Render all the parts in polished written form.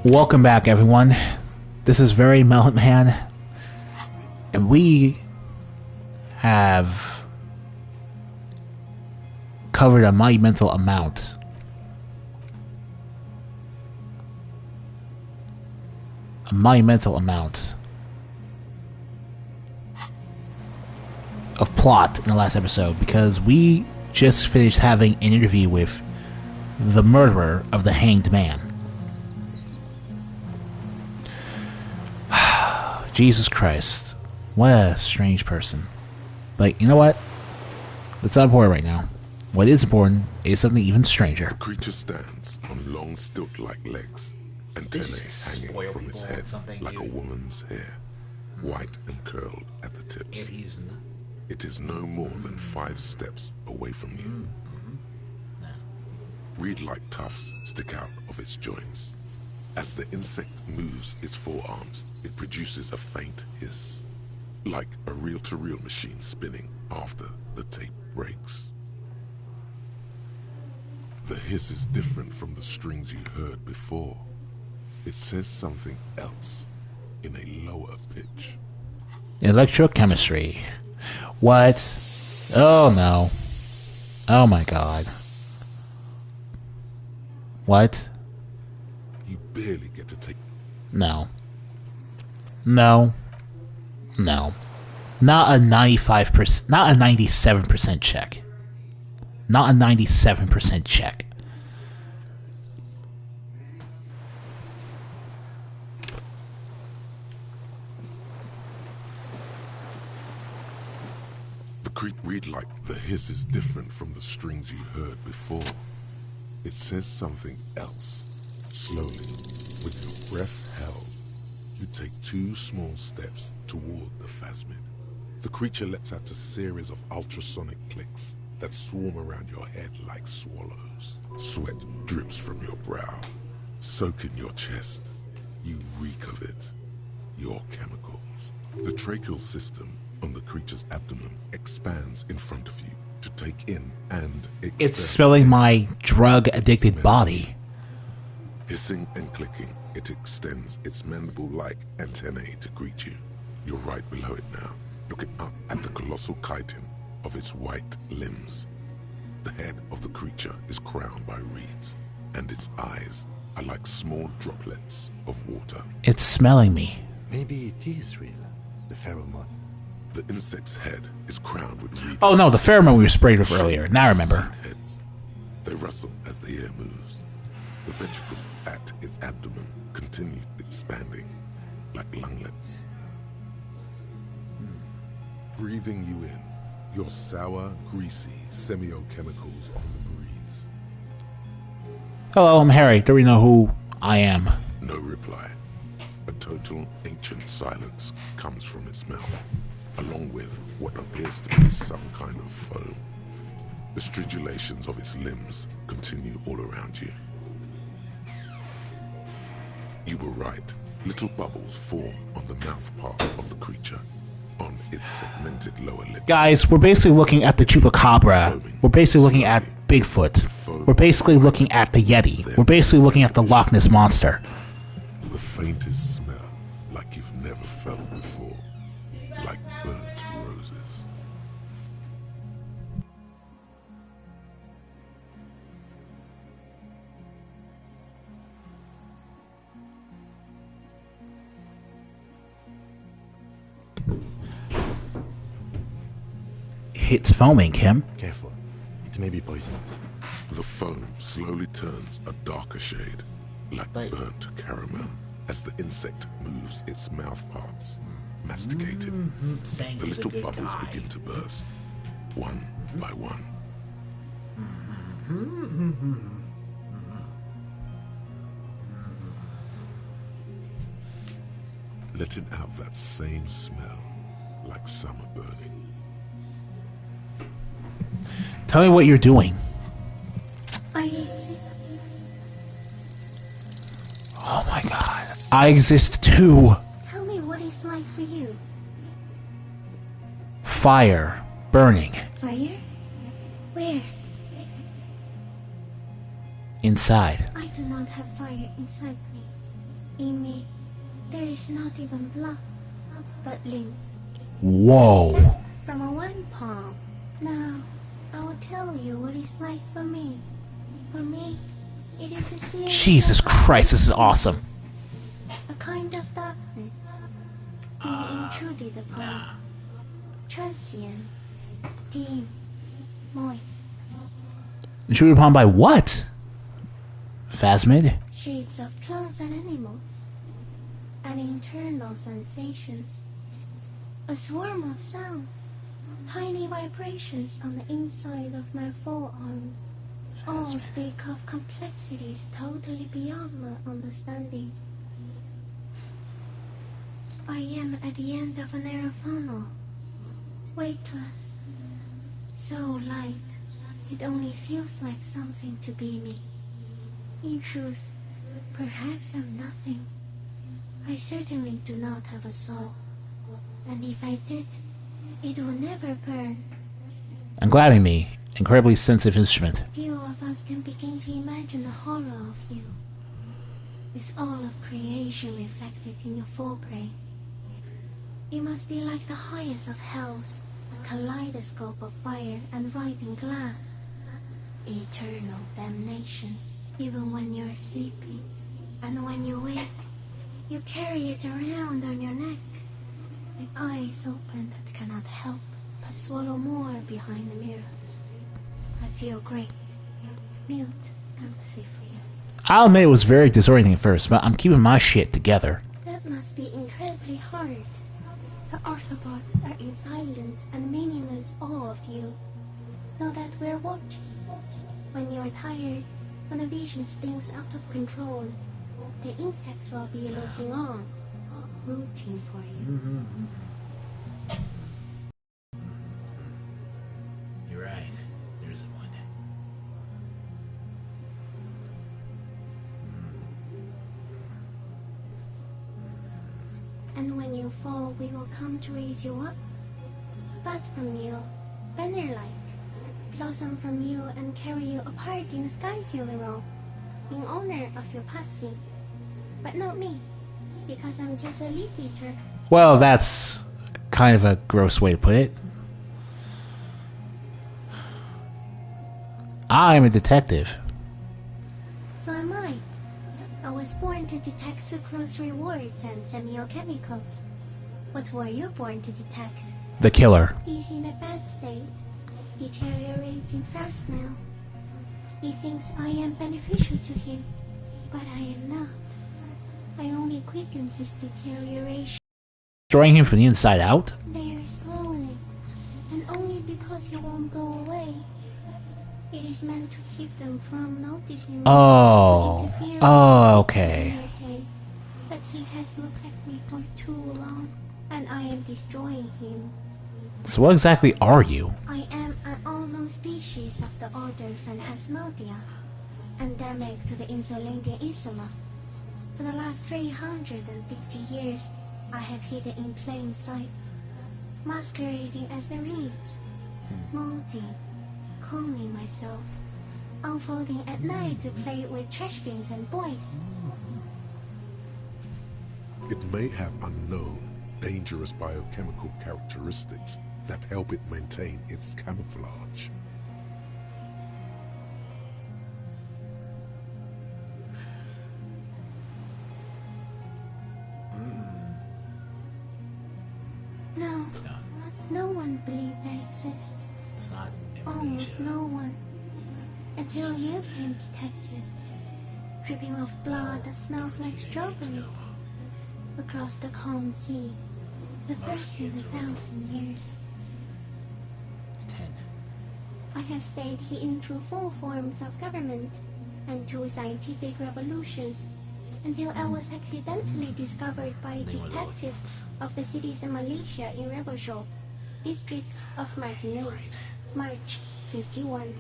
Welcome back, everyone. This is Very Melon Man, and we have covered a monumental amount of plot in the last episode, because we just finished having an interview with the murderer of the Hanged Man. Jesus Christ. What a strange person. But you know what? That's not important right now. What is important is something even stranger. The creature stands on long stilt-like legs, antennae hanging from its head like a woman's hair, white and curled at the tips. It is no more than 5 steps away from you. Reed-like tufts stick out of its joints. As the insect moves its forearms, it produces a faint hiss, like a reel-to-reel machine spinning after the tape breaks. The hiss is different from the strings you heard before. It says something else in a lower pitch. Electrochemistry. What? Oh no. Oh my god. What? You barely get to take... No. No. No. Not a 95%, not a 97% check. Not a 97% check. The creak read like the hiss is different from the strings you heard before. It says something else. Slowly, with your breath held, you take 2 small steps toward the phasmid. The creature lets out a series of ultrasonic clicks that swarm around your head like swallows. Sweat drips from your brow, soak in your chest. You reek of it, your chemicals. The tracheal system on the creature's abdomen expands in front of you to take in and expel. It's smelling my drug-addicted body. Hissing and clicking, it extends its mandible-like antennae to greet you. You're right below it now, looking up at the colossal chitin of its white limbs. The head of the creature is crowned by reeds, and its eyes are like small droplets of water. It's smelling me. Maybe it is real, the pheromone. The insect's head is crowned with reeds. Oh no, the pheromone we were sprayed with earlier. Now I remember. Heads. They rustle as the air moves. The ventricles at its abdomen continue expanding like lunglets. Breathing you in, your sour, greasy semiochemicals on the breeze. Hello, I'm Harry. Don't we know who I am? No reply. A total ancient silence comes from its mouth, along with what appears to be some kind of foam. The stridulations of its limbs continue all around you. You were right. Little bubbles form on the mouth parts of the creature, on its segmented lower lip. Guys, we're basically looking at the Chupacabra. We're basically looking at Bigfoot. We're basically looking at the Yeti. We're basically looking at the Loch Ness Monster. The faintest smell, like you've never felt before, like burnt roses. It's foaming, Kim. Careful, it may be poisonous. The foam slowly turns a darker shade, like burnt caramel, as the insect moves its mouth parts, masticated. The little bubbles begin to burst, one by one. Letting out that same smell, like summer burning. Tell me what you're doing. I exist. Oh my god. I exist too. Tell me what it's like for you. Fire. Burning. Fire? Where? Inside. I do not have fire inside me. In me, there is not even blood, but lymph. Whoa. From a one palm. Now, I will tell you what it's like for me. For me, it is a series Jesus of Christ, this is awesome. a kind of darkness being intruded upon. Transient, dim, moist, Intruded upon by what? Phasmid? shapes of plants and animals, and internal sensations. A swarm of sounds, tiny vibrations on the inside of my forearms. All speak of complexities totally beyond my understanding. I am at the end of a narrow funnel, weightless, so light, it only feels like something to be me. In truth, perhaps I'm nothing. I certainly do not have a soul, and if I did, it would never burn. I'm grabbing me. Incredibly sensitive instrument. Few of us can begin to imagine the horror of you, with all of creation reflected in your forebrain. It must be like the highest of hells, a kaleidoscope of fire and rotting glass. Eternal damnation, even when you're sleeping. And when you wake, you carry it around on your neck, with eyes open that cannot help but swallow more behind the mirror. I feel great, mute empathy for you. I'll admit it was very disorienting at first, but I'm keeping my shit together. That must be incredibly hard. The Arthropods are in silent and meaningless awe of you. Know that we're watching. When you're tired, when the vision spins out of control, the insects will be looking on, rooting for you. You're right. There's one. And when you fall, we will come to raise you up. Bud from you, banner-like, blossom from you and carry you apart in a sky funeral, in honor of your passing. But not me, because I'm just a leaf eater. Well, that's kind of a gross way to put it. I'm a detective. So am I. I was born to detect sucrose rewards and semiochemicals. What were you born to detect? The killer. He's in a bad state, deteriorating fast now. He thinks I am beneficial to him, but I am not. I only quicken his deterioration. Destroying him from the inside out? Very slowly, and only because he won't go away. It is meant to keep them from noticing me, Oh. to interfere Oh, with okay. my case. But he has looked at me for too long, and I am destroying him. So what exactly are you? I am an unknown species of the order Phantasmadia, endemic to the Insulandian Insula. For the last 350 years, I have hidden in plain sight, masquerading as the reeds, molding, cloning myself, unfolding at night to play with trash bins and boys. It may have unknown, dangerous biochemical characteristics that help it maintain its camouflage. No, no one believed I exist. It's not Almost no one. Until you came, detective. Dripping of blood that smells like strawberries. Across the calm sea. The first in 1,000 years. 10. I have stayed hidden through 4 forms of government and 2 scientific revolutions until I was accidentally discovered by a detective of the cities in Malaysia in Rebelshaw, district of Martinez, March 51.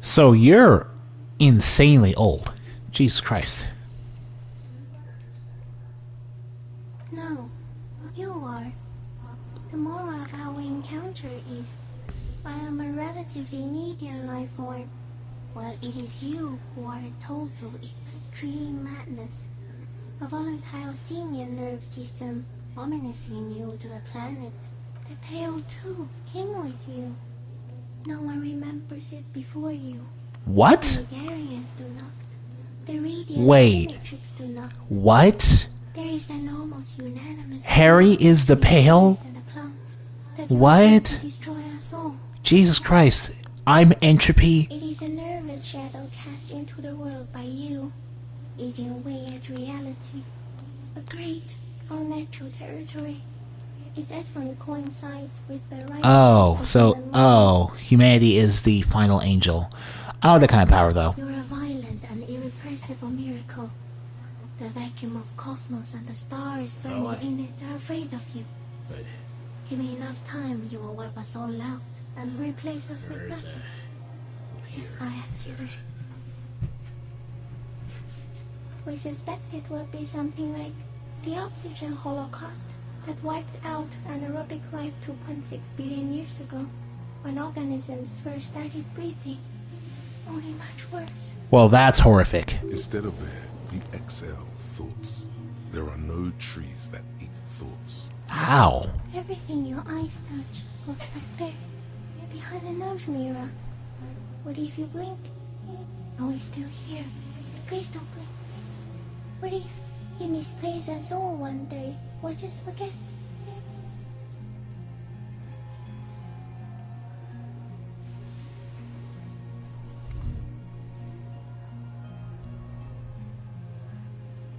So you're insanely old. Jesus Christ. No, you are. The moral of our encounter is I am a relatively median life form, Well, it is you who are a total extreme madness. A volatile simian nerve system ominously new to the planet. The Pale too came with you. No one remembers it before you. What? The Megarians do not. The Radiant Wait. Symmetrics do not. What? There is an almost unanimous Harry is the Pale? and the plants that you What? are to destroy us all. Jesus Christ. I'm entropy. It is a nervous shadow cast into the world by you, eating away at reality. A great, unnatural territory. Its advent coincides with the right Oh, of so, human mind. humanity is the final angel. I don't have that kind of power, though. You're a violent and irrepressible miracle. The vacuum of cosmos and the stars burning in it are afraid of you. Give me enough time, you will wipe us all out and replace us with nothing. Just by accident. We suspect it will be something like the oxygen holocaust that wiped out anaerobic life 2.6 billion years ago, when organisms first started breathing. Only much worse. Well, that's horrific. Instead of air, we exhale thoughts. There are no trees that eat thoughts. How? Everything your eyes touch goes back there, behind the nose mirror. What if you blink? Are we still here? Please don't blink. What if you misplace us all one day, or just forget?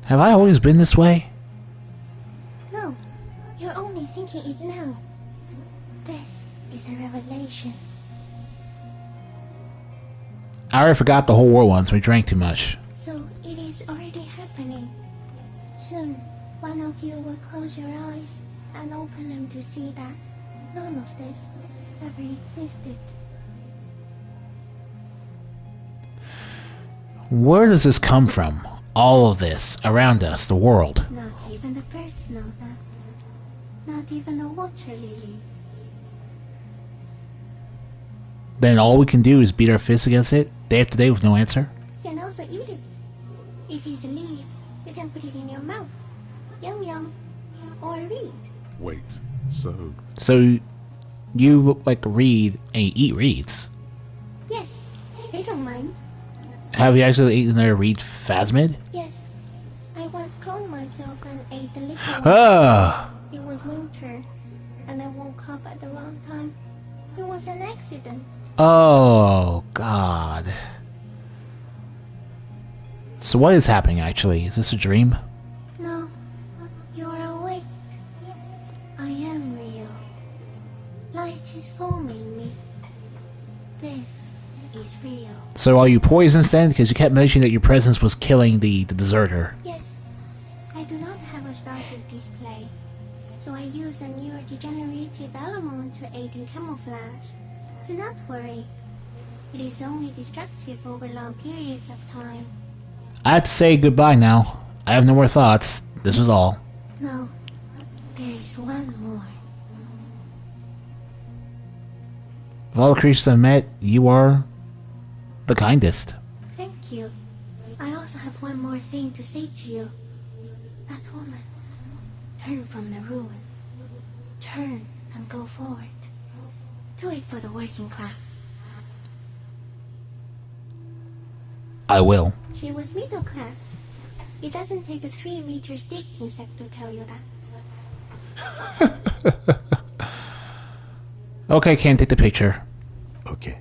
Have I always been this way? No, you're only thinking it now. This is a revelation. I already forgot the whole war once. We drank too much. So it is already happening. Soon, one of you will close your eyes and open them to see that none of this ever existed. Where does this come from? All of this around us, the world. Not even the birds know that. Not even the water lily. Then all we can do is beat our fists against it day after day with no answer? You can also eat it. If it's a leaf, you can put it in your mouth. Yum yum. Or read. Wait, so So, you like read and you eat reeds. Yes, they don't mind. Have you actually eaten their reed phasmid? Yes, I once cloned myself and ate the little one. Ah! It was winter, and I woke up at the wrong time. It was an accident. Oh, God. So what is happening, actually? Is this a dream? No, you're awake. I am real. Light is forming me. This is real. So are you poisoned then? Because you kept mentioning that your presence was killing the deserter. Yes, I do not have a started display, so I use a neurodegenerative element to aid in camouflage. Do not worry. It is only destructive over long periods of time. I have to say goodbye now. I have no more thoughts. This was all. No, there is one more. Of all the creatures I've met, you are the kindest. Thank you. I also have one more thing to say to you. That woman. Turn from the ruins. Turn and go forward. Do it for the working class. I will. She was middle class. It doesn't take a 3-meter stick insect to tell you that. Okay, can't take the picture. Okay.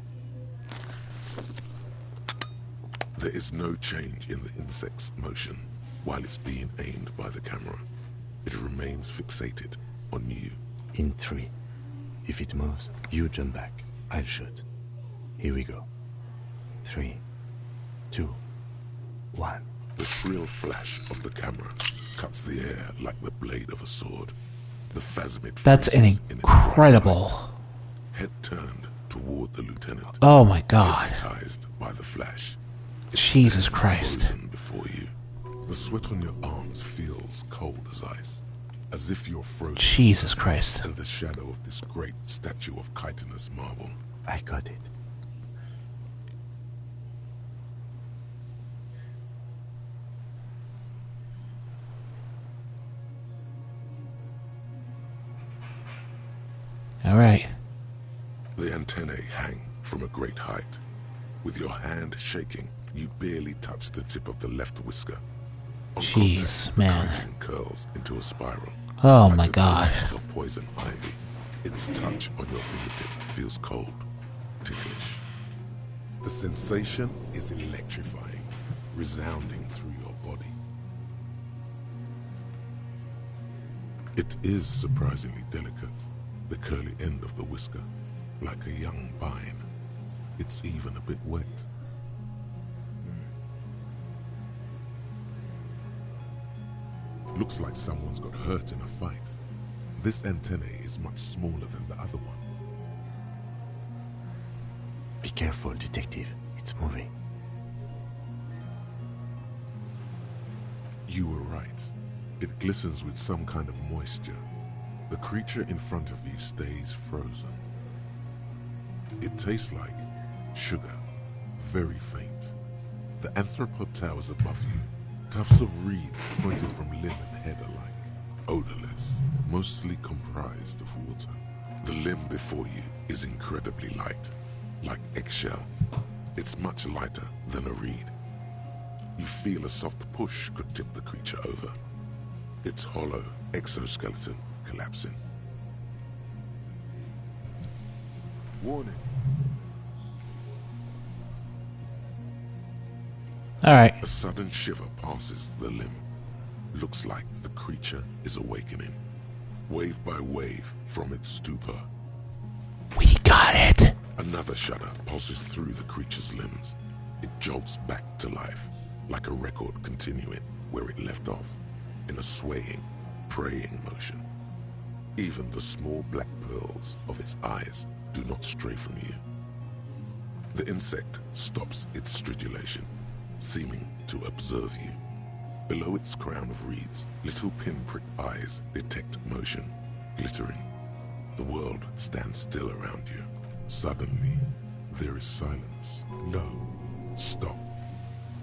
there is no change in the insect's motion while it's being aimed by the camera. It remains fixated on you. In 3. If it moves, you jump back. I'll shoot. Here we go. 3, 2, 1. The shrill flash of the camera cuts the air like the blade of a sword. The phasmid That's freezes in its incredible. bright light. Head turned toward the lieutenant. Oh my god. Hypnotized by the flash. It Jesus stands Christ. frozen before you. The sweat on your arms feels cold as ice, as if you're frozen. Jesus Christ. In the shadow of this great statue of chitinous marble. I got it. Alright. The antennae hang from a great height. With your hand shaking, you barely touch the tip of the left whisker. On Jeez, contact, man. the coating curls into a spiral. Oh like my the god. tip of a poison ivy. Its touch on your fingertip feels cold, ticklish. The sensation is electrifying, resounding through your body. It is surprisingly delicate, the curly end of the whisker, like a young vine. It's even a bit wet. Looks like someone's got hurt in a fight. This antennae is much smaller than the other one. Be careful, detective. It's moving. You were right. It glistens with some kind of moisture. The creature in front of you stays frozen. It tastes like sugar, very faint. The anthropod towers above you. Tufts of reeds pointing from limb and head alike. Odorless, mostly comprised of water. The limb before you is incredibly light, like eggshell. It's much lighter than a reed. You feel a soft push could tip the creature over. Its hollow exoskeleton collapsing. Warning. Alright. A sudden shiver passes the limb. Looks like the creature is awakening, wave by wave from its stupor. We got it! Another shudder pulses through the creature's limbs. It jolts back to life, like a record continuing where it left off, in a swaying, praying motion. Even the small black pearls of its eyes do not stray from you. The insect stops its stridulation, seeming to observe you. Below its crown of reeds, little pinprick eyes detect motion, glittering. The world stands still around you. Suddenly, there is silence. No, stop.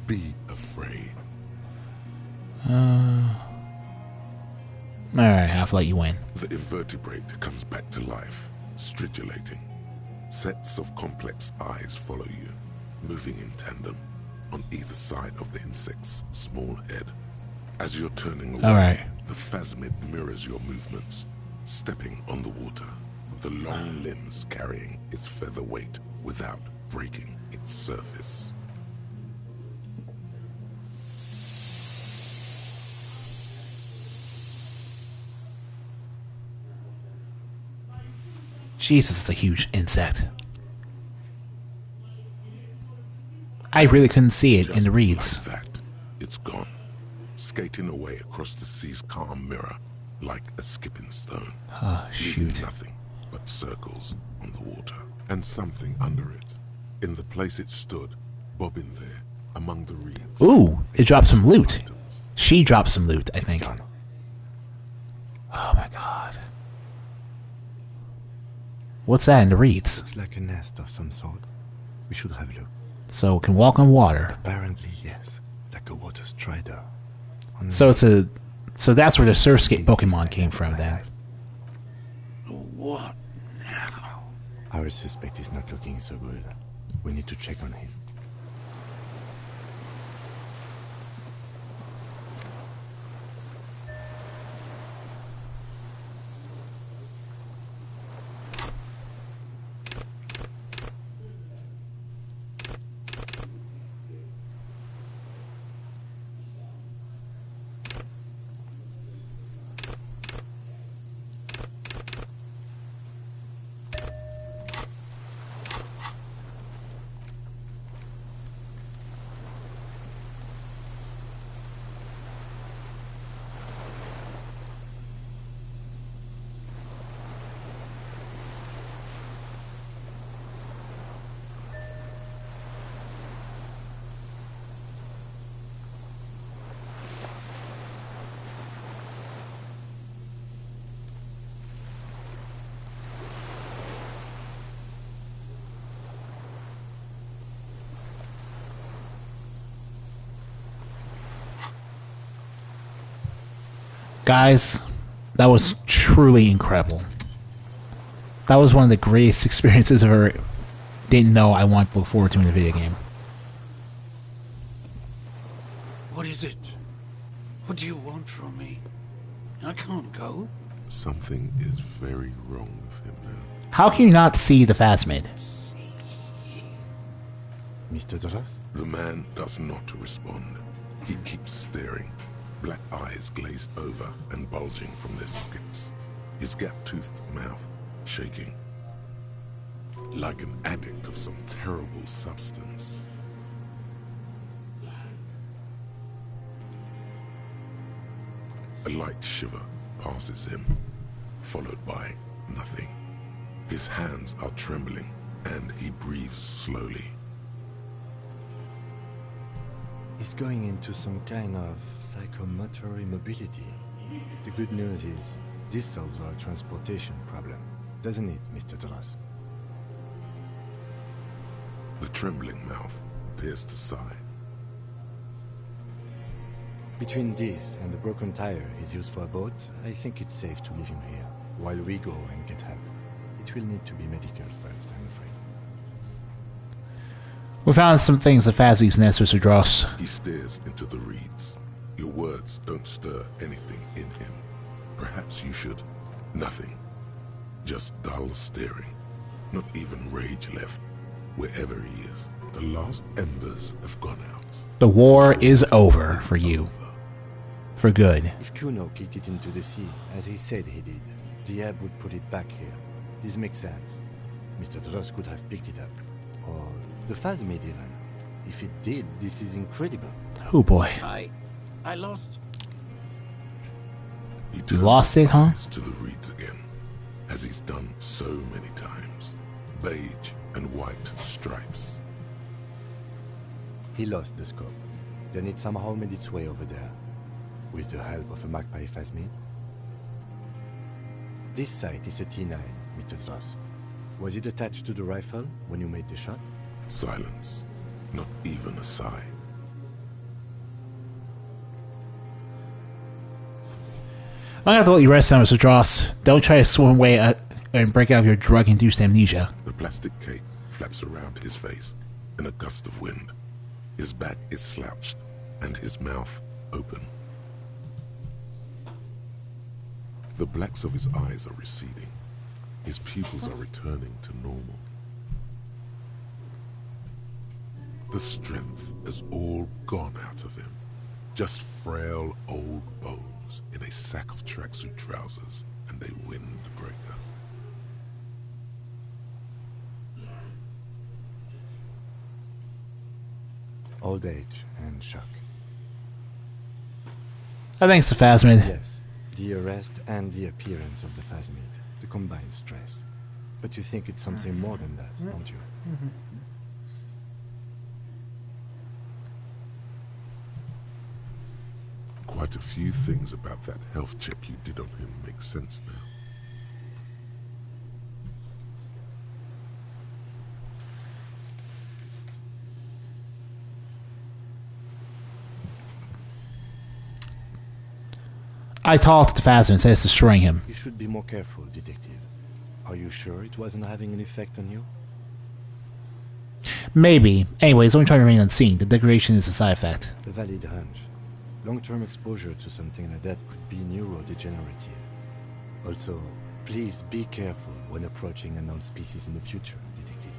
Be afraid. Alright, I'll let you win. The invertebrate comes back to life, stridulating. Sets of complex eyes follow you, moving in tandem on either side of the insect's small head. As you're turning away, Alright. the phasmid mirrors your movements, stepping on the water, the long limbs carrying its feather weight without breaking its surface. Jesus, it's a huge insect. I really couldn't see it in the reeds. Like that, it's gone, skating away across the sea's calm mirror like a skipping stone. Oh, Leaving shoot. nothing but circles on the water, and something under it. In the place it stood, bobbing there among the reeds. Ooh, it dropped some loot. She dropped some loot, I think. Gone. Oh my god. What's that in the reeds? Looks like a nest of some sort. We should have a look. So it can walk on water. Apparently, yes. Like a water strider. So it's a... So that's where the Surfskate Pokemon came from then. What now? Our suspect is not looking so good. We need to check on him. Guys, that was truly incredible. That was one of the greatest experiences I've ever didn't know I want to look forward to in a video game. What is it? What do you want from me? I can't go. Something is very wrong with him now. How can you not see the phasmid? Mr. Dras? The man does not respond. He keeps staring, black eyes glazed over and bulging from their sockets. His gap-toothed mouth shaking. Like an addict of some terrible substance. A light shiver passes him, followed by nothing. His hands are trembling, and he breathes slowly. He's going into some kind of psychomotor immobility. The good news is, this solves our transportation problem, doesn't it, Mr. Dras? The trembling mouth appears to sigh. Between this and the broken tire he's used for a boat, I think it's safe to leave him here, while we go and get help. It will need to be medical first, I'm afraid. We found some things that Phasmi's nest, Mr. Dross. He stares into the reeds. Your words don't stir anything in him. Perhaps you should. Nothing. Just dull staring. Not even rage left. Wherever he is, the last embers have gone out. The war is over for you. For good. If Kuno kicked it into the sea, as he said he did, the ebb would put it back here. This makes sense. Mr. Dras could have picked it up. Or the phasmid even. If it did, this is incredible. Oh boy. I lost. He You turns lost his it, huh? eyes to the reeds again, as he's done so many times. Beige and white stripes. He lost the scope. Then it somehow made its way over there. With the help of a magpie phasmid. This sight is a T9, Mr. Dras. Was it attached to the rifle when you made the shot? Silence. Not even a sigh. I'm gonna have to let you rest now, Mr. Dross. Don't try to swim away and break out of your drug-induced amnesia. The plastic cape flaps around his face in a gust of wind. His back is slouched and his mouth open. The blacks of his eyes are receding. His pupils are returning to normal. The strength has all gone out of him. Just frail old bones in a sack of tracksuit trousers and a windbreaker. Old age and shock. Thanks to Phasmid. Yes, the arrest and the appearance of the phasmid, the combined stress. But you think it's something more than that, don't you? Quite a few things about that health check you did on him make sense now. I talked to Phasmid and said it's destroying him. You should be more careful, detective. Are you sure it wasn't having an effect on you? Maybe. Anyways, don't try to remain unseen. The degradation is a side effect. A valid hunch. Long-term exposure to something like that could be neurodegenerative. Also, please be careful when approaching unknown species in the future, detective.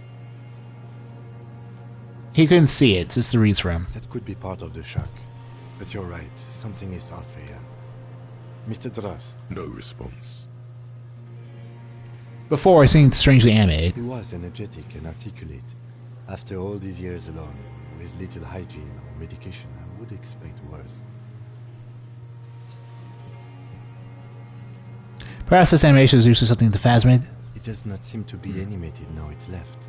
He couldn't see it, just the reads for him. That could be part of the shock. But you're right, something is off here. Mr. Dras, No response. Before, I seemed strangely animated. he was energetic and articulate. After all these years alone, with little hygiene or medication, I would expect worse. Perhaps this animation is due to something to Phasmid. It does not seem to be animated now it's left.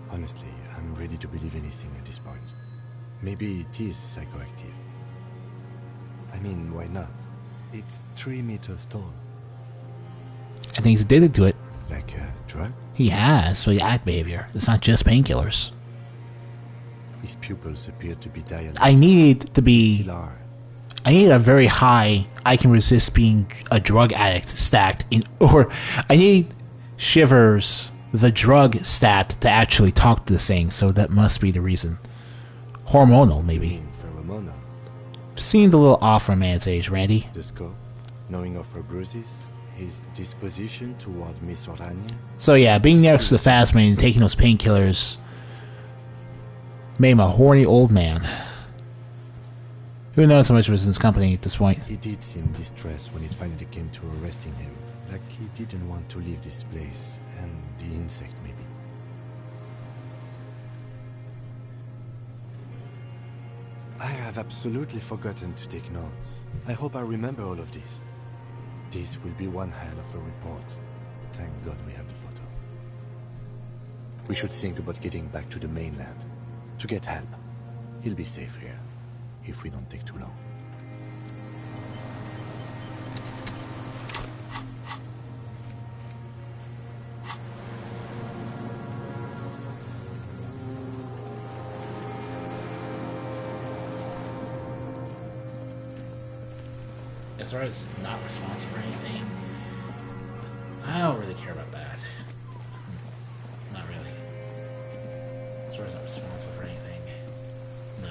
Honestly, I'm ready to believe anything at this point. Maybe it is psychoactive. I mean, why not? It's 3 meters tall. I think he's addicted to it. Like a drug? He has, so he act behavior. It's not just painkillers. His pupils appear to be dilated. I need to be... Still are. I need a very high I can resist being a drug addict stacked in... Or I need shivers the drug stat to actually talk to the thing, so that must be the reason. Hormonal, maybe. Pheromonal. Seemed a little off for a man's age, Randy. The scope, knowing of her bruises, his disposition toward Miss Orania. So yeah, being next to the fast man and taking those painkillers made him a horny old man. Who knows how much was in his company at this point? He did seem distressed when it finally came to arresting him. Like he didn't want to leave this place, and the insect maybe. I have absolutely forgotten to take notes. I hope I remember all of this. This will be one hell of a report. Thank God we have the photo. We should think about getting back to the mainland. To get help. He'll be safe here. If we don't take too long. As far as not responsive for anything, I don't really care about that. Not really. As far as not responsive for anything, no.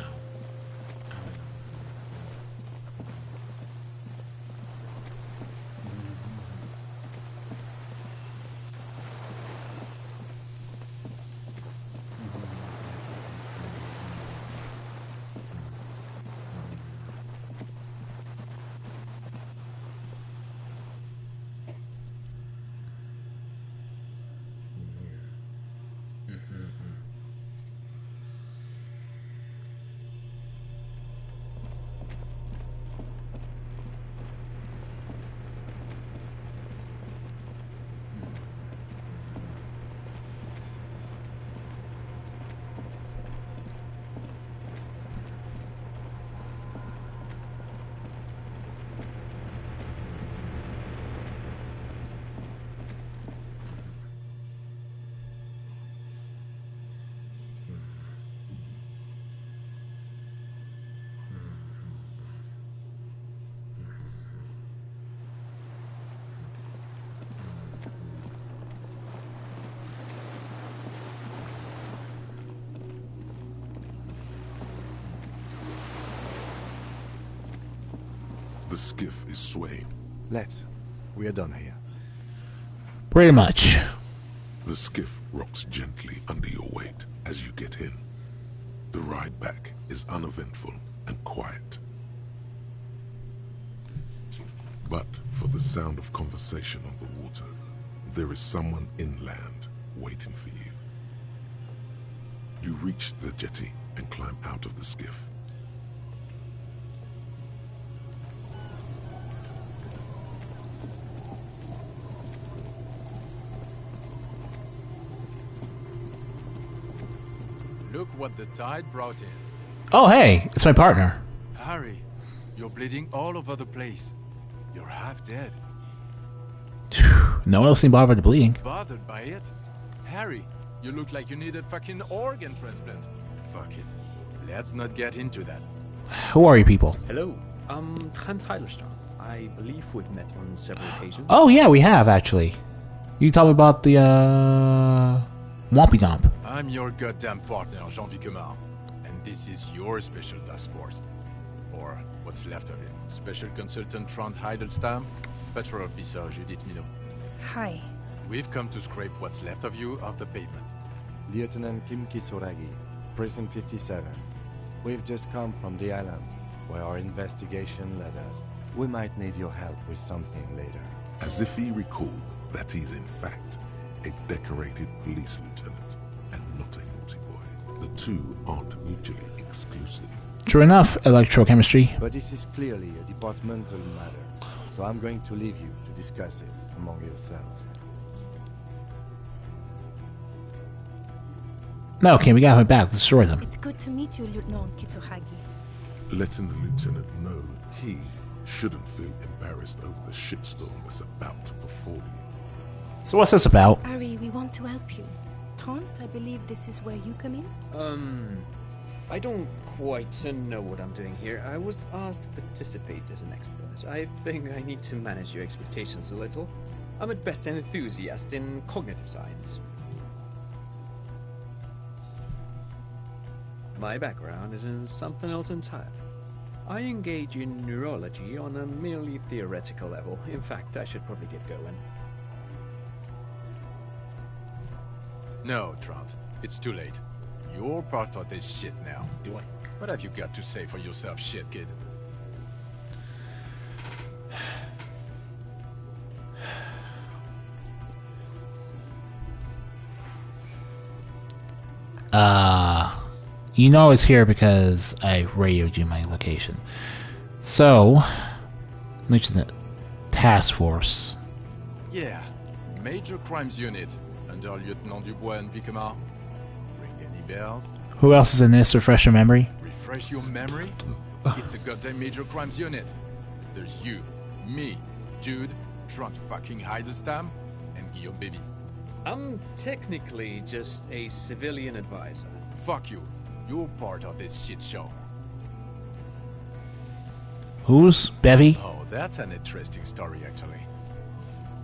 The skiff is swaying. Let's. We are done here. Pretty much. The skiff rocks gently under your weight as you get in. The ride back is uneventful and quiet. But for the sound of conversation on the water, there is someone inland waiting for you. You reach the jetty and climb out of the skiff. Look what the tide brought in. Oh, hey, it's my partner. Harry, you're bleeding all over the place. You're half dead. No one else seemed bothered with the bleeding. Bothered by it? Harry, you look like you need a fucking organ transplant. Fuck it. Let's not get into that. Who are you people? Hello, I'm Trent Heidelstein. I believe we've met on several occasions. Oh, yeah, we have, actually. You tell me about the, Wompy Dump. I'm your goddamn partner, Jean-Vic Comard. And this is your special task force. Or what's left of it. Special Consultant Trent Heidelstein, Patrol Officer Judith Minot. Hi. We've come to scrape what's left of you off the pavement. Lieutenant Kim Kisuragi, Prison 57. We've just come from the island, where our investigation led us. We might need your help with something later. As if he recalled that he's in fact a decorated police lieutenant and not a naughty boy. The two aren't mutually exclusive. True enough, electrochemistry. But this is clearly a departmental matter, so I'm going to leave you to discuss it among yourselves. No, okay, we gotta head back. Destroy them. It's good to meet you, Lieutenant Kitsuhagi. Letting the lieutenant know he shouldn't feel embarrassed over the shitstorm that's about to befall you. So what's this about? Ari, we want to help you. Trent, I believe this is where you come in? I don't quite know what I'm doing here. I was asked to participate as an expert. I think I need to manage your expectations a little. I'm at best an enthusiast in cognitive science. My background is in something else entirely. I engage in neurology on a merely theoretical level. In fact, I should probably get going. No, Trant. It's too late. You're part of this shit now. Do I? What have you got to say for yourself, shit kid? You know I was here because I radioed you my location. So, mention the task force. Yeah, Major Crimes Unit, under Lieutenant Dubois and Vicomar. Ring any bells? Who else is in this? Refresh your memory. Refresh your memory? It's a goddamn Major Crimes Unit. There's you, me, Jude, Trant fucking Heidelstam, and Guillaume Baby. I'm technically just a civilian advisor. Fuck you. You're part of this shit show. Who's Bevy? Oh, that's an interesting story, actually.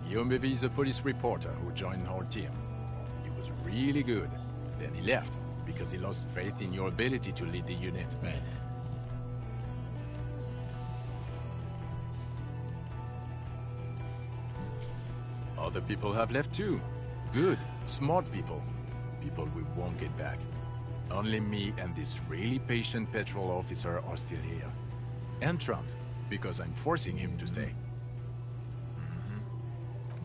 Guillaume Bevy is a police reporter who joined our team. He was really good. Then he left, because he lost faith in your ability to lead the unit. Right. Other people have left too. Good, smart people. People we won't get back. Only me and this really patient patrol officer are still here. And Trant, because I'm forcing him to stay.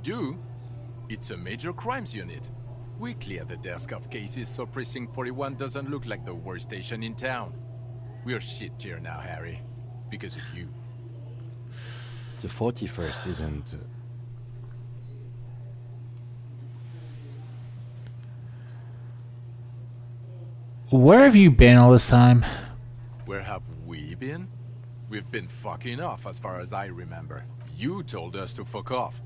Do? It's a Major Crimes Unit. We clear the desk of cases so Precinct 41 doesn't look like the worst station in town. We're shit tier now, Harry. Because of you. The 41st isn't... Where have you been all this time? Where have we been? We've been fucking off as far as I remember. You told us to fuck off.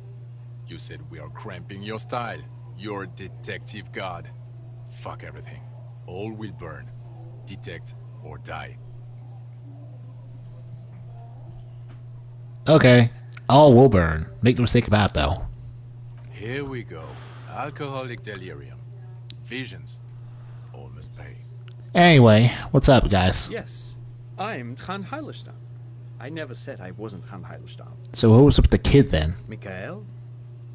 You said we are cramping your style. You're detective god. Fuck everything. All will burn. Detect or die. Okay. All will burn. Make no mistake about it, though. Here we go. Alcoholic delirium. Visions. All must pay. Anyway, what's up, guys? Yes, I'm Trant Heidelstam. I never said I wasn't Trant Heidelstam. So what was up with the kid then? Mikhail?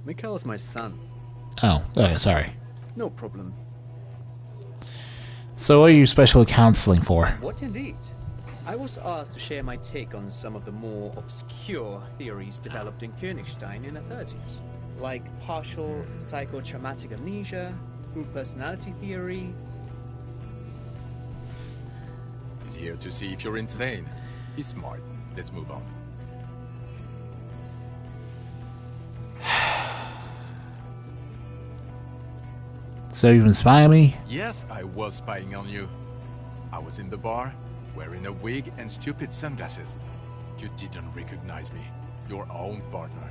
Mikhail is my son. Oh, okay, sorry. No problem. So what are you specially counseling for? What indeed? I was asked to share my take on some of the more obscure theories developed in Königstein in the 30s. Like partial psychotraumatic amnesia, group personality theory. He's here to see if you're insane. He's smart. Let's move on. So you've been spying on me? Yes, I was spying on you. I was in the bar, wearing a wig and stupid sunglasses. You didn't recognize me. Your own partner.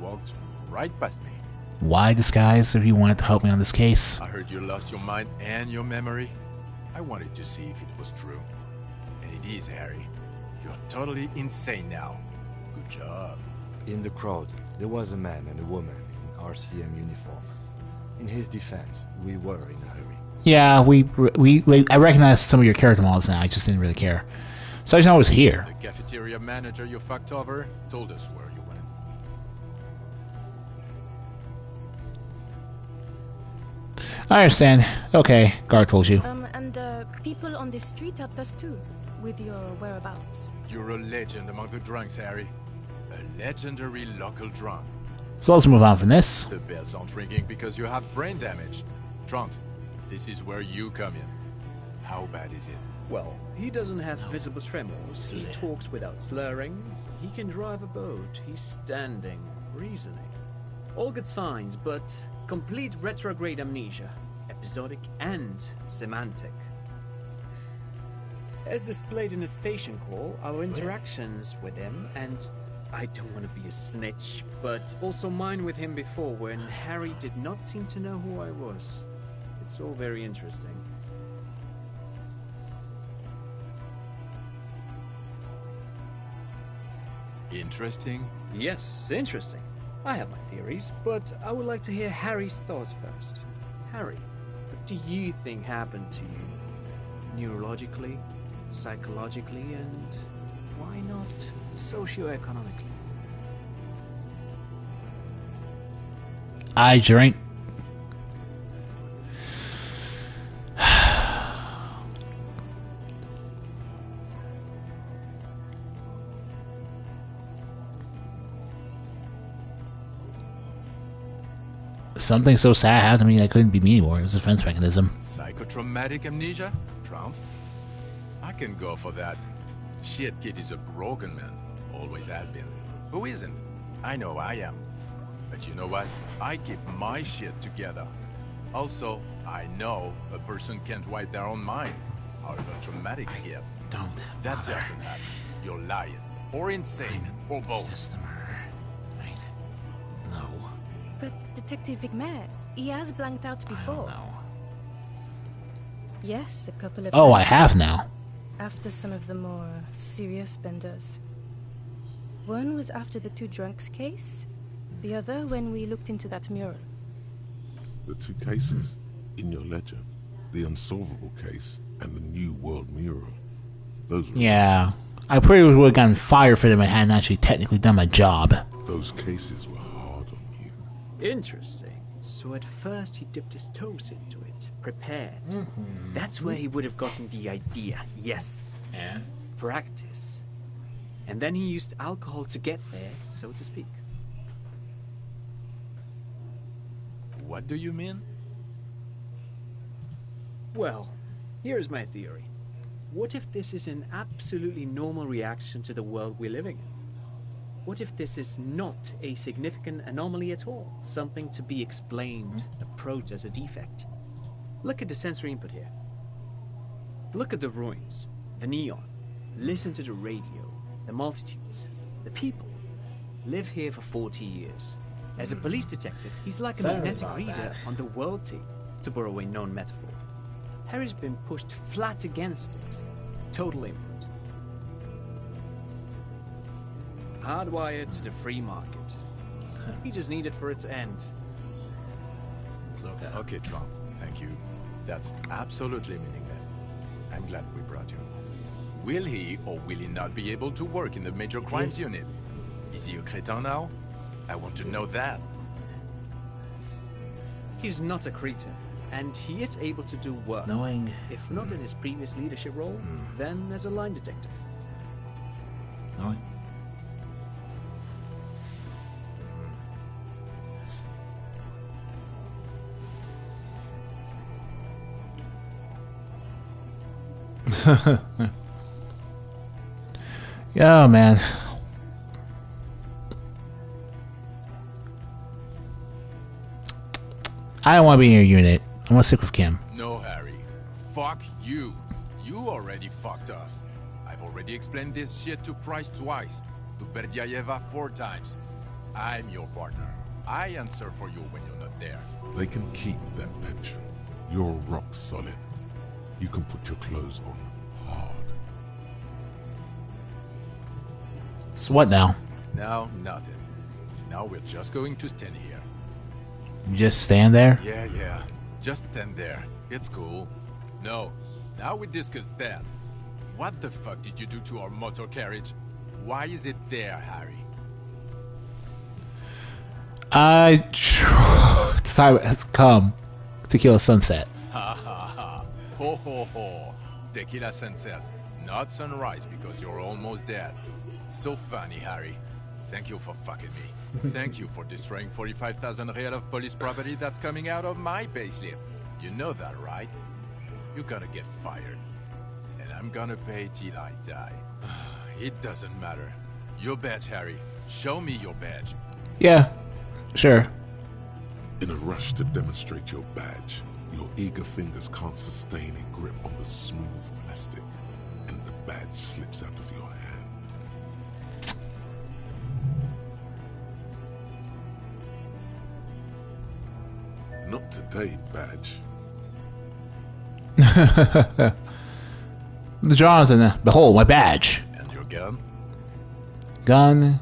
Walked right past me. Why disguise if you wanted to help me on this case? I heard you lost your mind and your memory. I wanted to see if it was true. And it is, Harry. You're totally insane now. Good job. In the crowd, there was a man and a woman in RCM uniform. In his defense, we were in a hurry. Yeah, I recognize some of your character models now. I just didn't really care. So I just know I was here. The cafeteria manager you fucked over told us where you went. I understand. Okay, guard told you. And people on the street helped us too, with your whereabouts. You're a legend among the drunks, Harry. A legendary local drunk. So let's move on from this. The bells aren't ringing because you have brain damage. Trant, this is where you come in. How bad is it? Well, he doesn't have visible tremors, he talks without slurring, he can drive a boat, he's standing, reasoning. All good signs, but complete retrograde amnesia, episodic and semantic. As displayed in the station call, our interactions with him, and I don't want to be a snitch, but also mine with him before when Harry did not seem to know who I was. It's all very interesting. Interesting? Yes, interesting. I have my theories, but I would like to hear Harry's thoughts first. Harry, what do you think happened to you? Neurologically, psychologically, and why not socioeconomically? I drink. Something so sad happened to me I couldn't be me anymore. It was a defense mechanism. Psychotraumatic amnesia? Trant? I can go for that. Shit, kid is a broken man. Always has been. Who isn't? I know I am. But you know what? I keep my shit together. Also, I know a person can't wipe their own mind, however traumatic it gets. Don't. That bother. doesn't happen. You're lying. Or insane. Or both. Just a murder. Right? No. But Detective Vigmer, he has blanked out before. No. Yes, a couple of Oh, I times. have now. After some of the more serious benders. One was after the two drunks case, the other when we looked into that mural. The two cases in your ledger, the unsolvable case and the New World mural. Those were Yeah. I pretty much would have gotten fired for them if I hadn't actually technically done my job. those cases were hard on you. Interesting. So at first he dipped his toes into it, prepared. That's where he would have gotten the idea, yes. Yeah. Practice. And then he used alcohol to get there, so to speak. What do you mean? Well, here's my theory. What if this is an absolutely normal reaction to the world we're living in? What if this is not a significant anomaly at all? Something to be explained, approached as a defect? Look at the sensory input here. Look at the ruins, the neon. Listen to the radio, the multitudes, the people. Live here for 40 years. As a police detective, he's like a Sorry magnetic about reader that. on the world team, to borrow a known metaphor. Harry's been pushed flat against it. Total input. Hardwired to the free market. He just needed for it to end. It's okay. Okay, Trant, thank you. That's absolutely meaningless. I'm glad we brought you. Will he or will he not be able to work in the major crimes unit? Is he a cretin now? I want to know that. He's not a cretin, and he is able to do work. Knowing. If not in his previous leadership role, then as a line detective. Knowing. Yeah, man. I don't want to be in your unit. I want to stick with Kim. No, Harry. Fuck you. You already fucked us. I've already explained this shit to Price twice. To Berdiayeva 4 times. I'm your partner. I answer for you when you're not there. They can keep that pension. You're rock solid. You can put your clothes on hard. So what now? Now, nothing. Now we're just going to stand here. You just stand there? Yeah. Just stand there. It's cool. No. Now we discuss that. What the fuck did you do to our motor carriage? Why is it there, Harry? The time has come to kill a sunset. Ha ha ha. Ho ho ho. Tequila sunset. Not sunrise because you're almost dead. So funny, Harry. Thank you for fucking me. Thank you for destroying 45,000 real of police property that's coming out of my payslip. You know that, right? You're gonna get fired. And I'm gonna pay till I die. It doesn't matter. Your badge, Harry. Show me your badge. Yeah, sure. In a rush to demonstrate your badge, your eager fingers can't sustain a grip on the smooth plastic, and the badge slips out of your hand. Not today, badge. The Johnson, behold my badge. And your gun? Gun.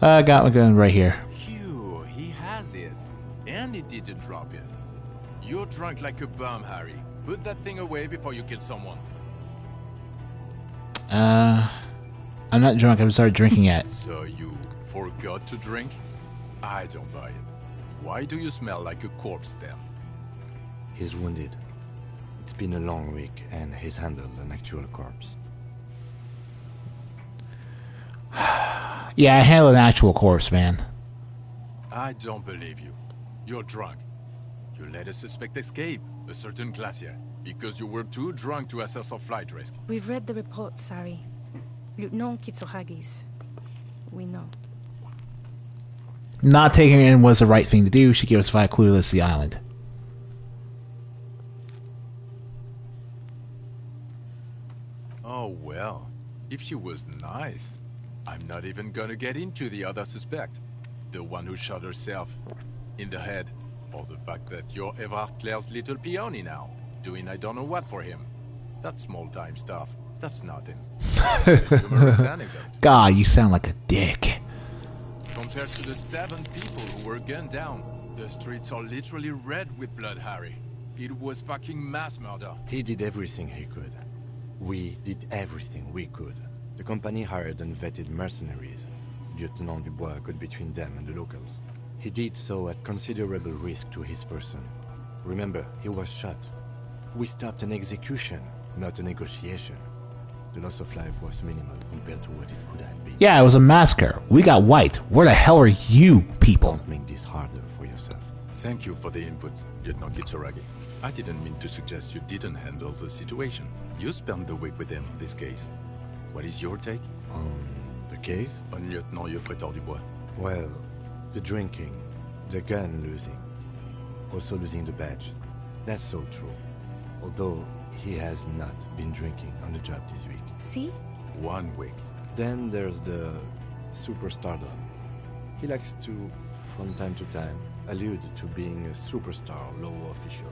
I got my gun right here. Phew, he has it. And it didn't drop it. You're drunk like a bum, Harry. Put that thing away before you kill someone. I'm not drunk. I haven't started drinking yet. So you forgot to drink? I don't buy it. Why do you smell like a corpse then? He's wounded. It's been a long week, and he's handled an actual corpse. Yeah, I handled an actual corpse, man. I don't believe you. You're drunk. You let a suspect escape, a certain glacier, because you were too drunk to assess a flight risk. We've read the report, Sari. Lieutenant Kitsuhagi's. We know. Not taking it in was the right thing to do. She gave us 5 clueless to the island. Oh well, if she was nice. I'm not even gonna get into the other suspect. The one who shot herself in the head. Or the fact that you're Everard Claire's little peony now, doing I don't know what for him. That small-time stuff, that's nothing. It's a humorous anecdote. God, you sound like a dick. Compared to the 7 people who were gunned down, the streets are literally red with blood, Harry. It was fucking mass murder. He did everything he could. We did everything we could. The company hired unvetted mercenaries. Lieutenant Dubois got between them and the locals. He did so at considerable risk to his person. Remember, he was shot. We stopped an execution, not a negotiation. The loss of life was minimal compared to what it could have been. Yeah, it was a massacre. We got wiped. Where the hell are you people? Don't make this harder for yourself. Thank you for the input, Lieutenant Kitsuragi. I didn't mean to suggest you didn't handle the situation. You spent the week with him, this case. What is your take? On the case? On Lieutenant Geoffretor Dubois. Well, the drinking, the gun losing, also losing the badge. That's all true. Although he has not been drinking on the job this week. See? 1 week. Then there's the superstardom. He likes to, from time to time, allude to being a superstar law official.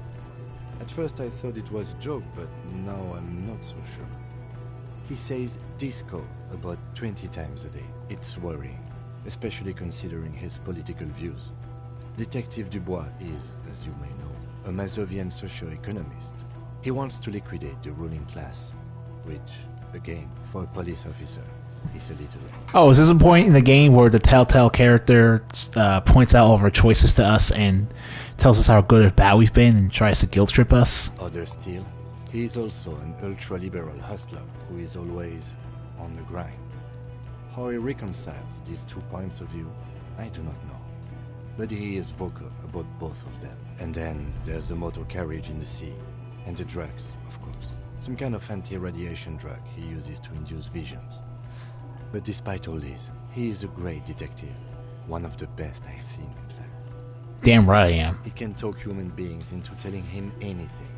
At first I thought it was a joke, but now I'm not so sure. He says disco about 20 times a day. It's worrying, especially considering his political views. Detective Dubois is, as you may know, a Mazovian socio-economist. He wants to liquidate the ruling class, which, again, for a police officer, is a little... Oh, is this a point in the game where the Telltale character points out all of our choices to us and tells us how good or bad we've been and tries to guilt trip us? Other still, he is also an ultra-liberal hustler who is always on the grind. How he reconciles these 2 points of view, I do not know. But he is vocal about both of them. And then there's the motor carriage in the sea. And the drugs, of course. Some kind of anti-radiation drug he uses to induce visions. But despite all this, he is a great detective. One of the best I've seen, in fact. Damn right I am. He can talk human beings into telling him anything.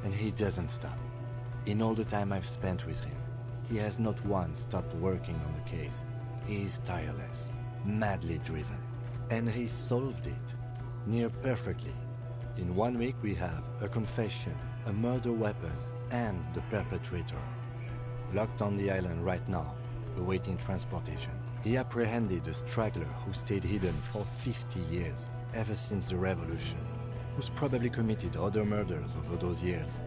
And he doesn't stop. In all the time I've spent with him, he has not once stopped working on the case. He is tireless, madly driven. And he solved it, near perfectly. In 1 week we have a confession, a murder weapon, and the perpetrator. Locked on the island right now, awaiting transportation. He apprehended a straggler who stayed hidden for 50 years, ever since the revolution, who's probably committed other murders over those years.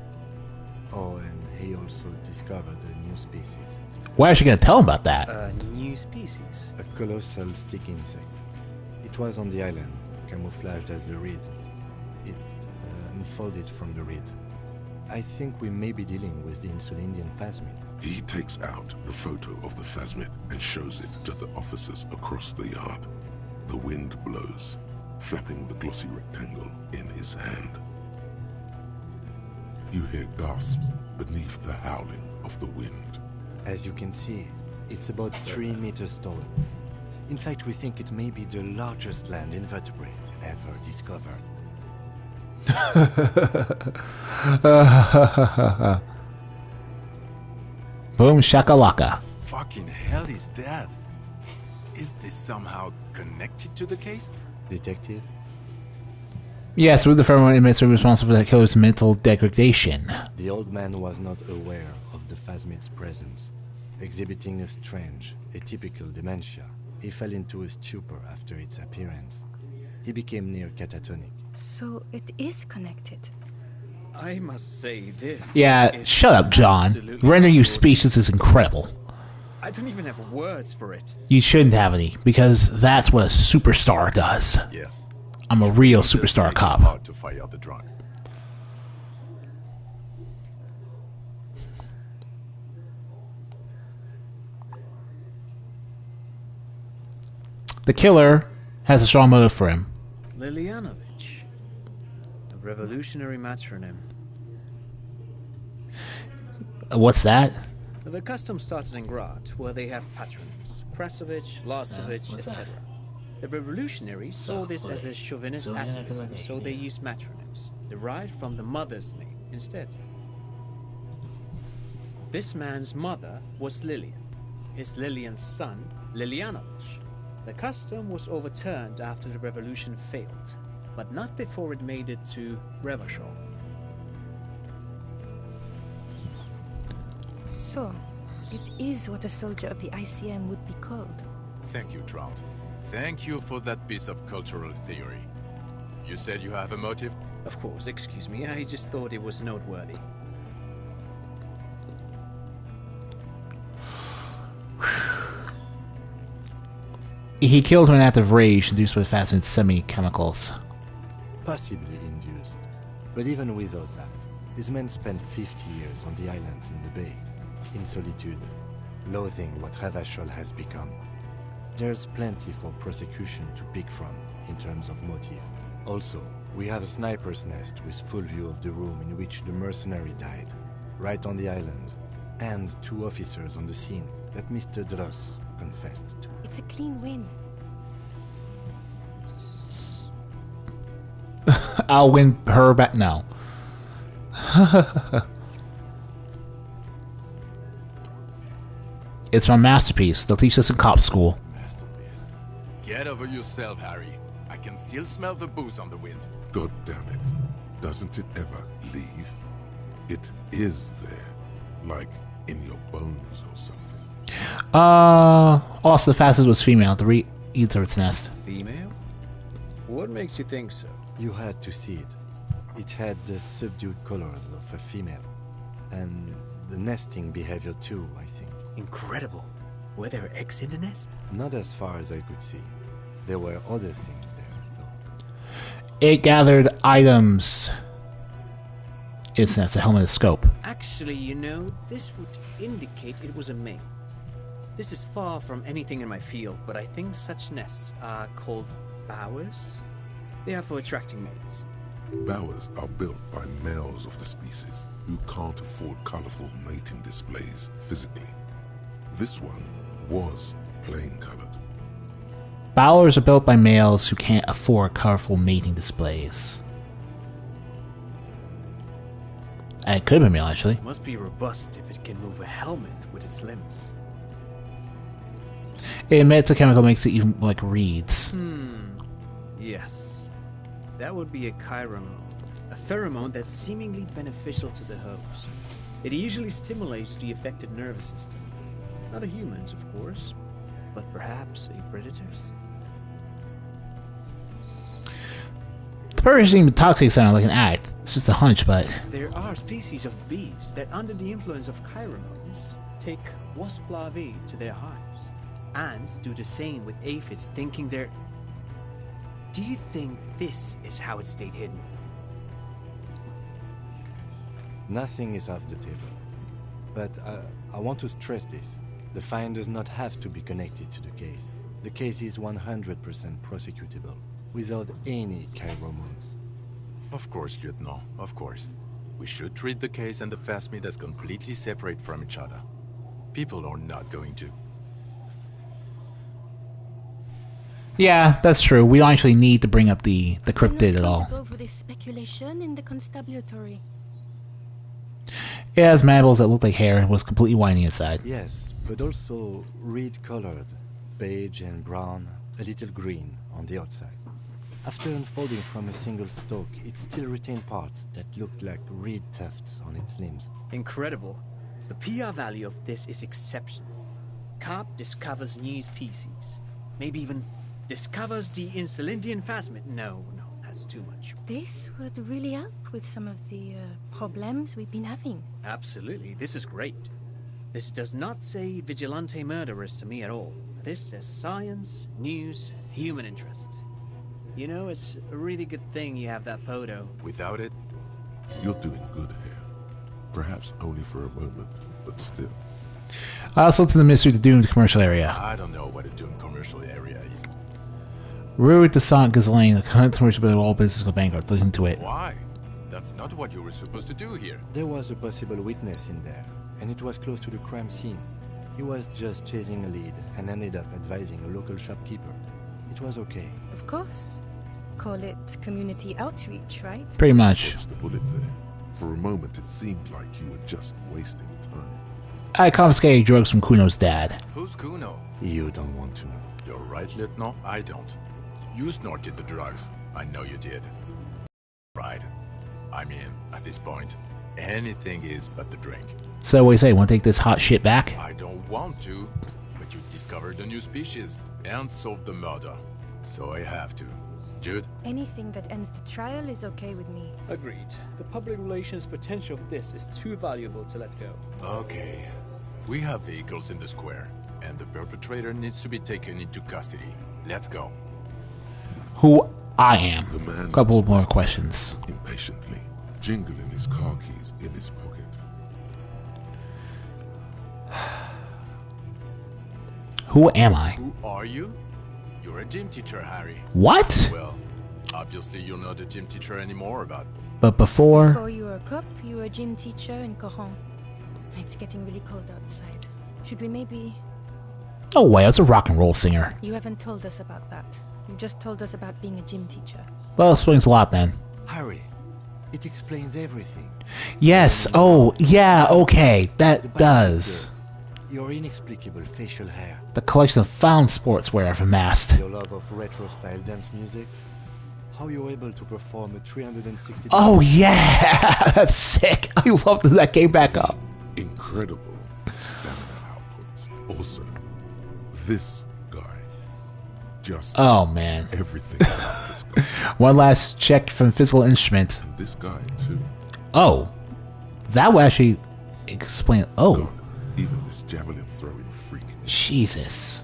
Oh, and he also discovered a new species. Why is she gonna tell him about that? A new species? A colossal stick insect. It was on the island, camouflaged as the reeds. It unfolded from the reeds. I think we may be dealing with the Insulindian phasmid. He takes out the photo of the phasmid and shows it to the officers across the yard. The wind blows, flapping the glossy rectangle in his hand. You hear gasps beneath the howling of the wind. As you can see, it's about 3 meters tall. In fact, we think it may be the largest land invertebrate ever discovered. Boom shakalaka. Fucking hell is that? Is this somehow connected to the case? Detective? Yes, with the firm inmates are responsible for the killer's mental degradation. The old man was not aware of the phasmid's presence, exhibiting a strange, atypical dementia. He fell into a stupor after its appearance. He became near catatonic. So it is connected. I must say this. Yeah, is shut up, John. absolutely Rendering you extraordinary. speechless is incredible. I don't even have words for it. You shouldn't have any, because that's what a superstar does. Yes. I'm a real It does superstar make it cop. hard to fire the drunk. The killer has a strong motive for him. Lilianovich. A revolutionary matronym. What's that? The custom started in Grad, where they have patronyms. Krasovich, Lasovich, what's that? etc. The revolutionaries saw this as a chauvinist So, yeah, atavism, okay, so they yeah. used matronyms, derived from the mother's name instead. This man's mother was Lilian. His Lilian's son, Lilianovich. The custom was overturned after the revolution failed, but not before it made it to Revachol. So, it is what a soldier of the ICM would be called. Thank you, Trout. Thank you for that piece of cultural theory. You said you have a motive? Of course, excuse me, I just thought it was noteworthy. He killed him in an act of rage induced by fascinating semi-chemicals. Possibly induced. But even without that, these men spent 50 years on the islands in the bay, in solitude, loathing what Revachol has become. There's plenty for prosecution to pick from in terms of motive. Also, we have a sniper's nest with full view of the room in which the mercenary died, right on the island, and 2 officers on the scene that Mr. Dross confessed to. It's a clean win. I'll win her back. No. It's my masterpiece. They'll teach us in cop school. Masterpiece. Get over yourself, Harry. I can still smell the booze on the wind. God damn it. Doesn't it ever leave? It is there. Like in your bones or something. Also the fastest was female. The reeds of its nest. Female? What makes you think so? You had to see it. It had the subdued colors of a female. And the nesting behavior too, I think. Incredible. Were there eggs in the nest? Not as far as I could see. There were other things there, though. It gathered items. Its nest, a helmet, a scope. Actually, you know, this would indicate it was a male. This is far from anything in my field, but I think such nests are called bowers. They are for attracting mates. Bowers are built by males of the species who can't afford colorful mating displays physically. This one was plain colored. Bowers are built by males who can't afford colorful mating displays. It could have been male, actually. It must be robust if it can move a helmet with its limbs. It emits a chemical that makes it even like reeds. Yes. That would be a pheromone. A pheromone that's seemingly beneficial to the host. It usually stimulates the affected nervous system. Not a human's, of course, but perhaps a predator's. The purging toxic sounded like an act. It's just a hunch, but There are species of bees that, under the influence of pheromones, take wasp larvae to their hives. Ants do the same with aphids, thinking they're... Do you think this is how it stayed hidden? Nothing is off the table. But I want to stress this. The find does not have to be connected to the case. The case is 100% prosecutable, without any pheromones. Of course, Lieutenant, of course. We should treat the case and the fast meat as completely separate from each other. People are not going to. yeah, that's true. We don't actually need to bring up the cryptid at We're not all. going to go for this speculation in the constabulary. It has mandibles that look like hair and was completely whiny inside. Yes, but also reed-colored, beige and brown, a little green on the outside. After unfolding from a single stalk, it still retained parts that looked like reed tufts on its limbs. Incredible. The PR value of this is exceptional. cop discovers new species. Maybe even discovers the Insulindian phasmid. No, that's too much. This would really help with some of the problems we've been having. Absolutely, this is great. This does not say vigilante murderers to me at all. This says science, news, human interest. You know, it's a really good thing you have that photo. Without it, You're doing good here. Perhaps only for a moment, but still. I also looked to the Mystery of the Doomed commercial area. I don't know what a doomed commercial area is. Rude to Sonic Gazillion, the current commercial but all business go bankrupt. Look into it. Why? That's not what you were supposed to do here. There was a possible witness in there, and it was close to the crime scene. He was just chasing a lead and ended up advising a local shopkeeper. It was okay. Of course. Call it community outreach, right? Pretty much. Dodged the bullet there. For a moment, it seemed like you were just wasting time. I confiscated drugs from Kuno's dad. Who's Kuno? You don't want to know. You're right, Lieutenant. I don't. You snorted the drugs. I know you did. Right. I mean, at this point, anything is but the drink. So what do you say? Want to take this hot shit back? I don't want to, but you discovered a new species and solved the murder. So I have to. Jude? Anything that ends the trial is okay with me. Agreed. The public relations potential of this is too valuable to let go. Okay. We have vehicles in the square, and the perpetrator needs to be taken into custody. Let's go. Who I am. The man Couple more was questions. impatiently, jingling his car keys in his pocket. Who am I? Who are you? You're a gym teacher, Harry. What? Well, obviously you're not a gym teacher anymore, But before... Before you were a cop, you were a gym teacher in Coron. It's getting really cold outside. Should we maybe... Oh wait, I was a rock and roll singer. You haven't told us about that. You just told us about being a gym teacher. Well, explains a lot then. Harry, it explains everything. Yes, oh, yeah, okay, The that basic does. girth, your inexplicable facial hair, The collection of found sportswear I've amassed. your love of retro-style dance music, how you're able to perform a 360... Oh yeah, that's sick. I love that that came back up. Incredible stamina output. Also, this guy. Just Oh man. everything about this guy. One last check from physical instrument. And this guy, too. Oh, that would actually explain. Oh, God, even this javelin throwing freak. Jesus.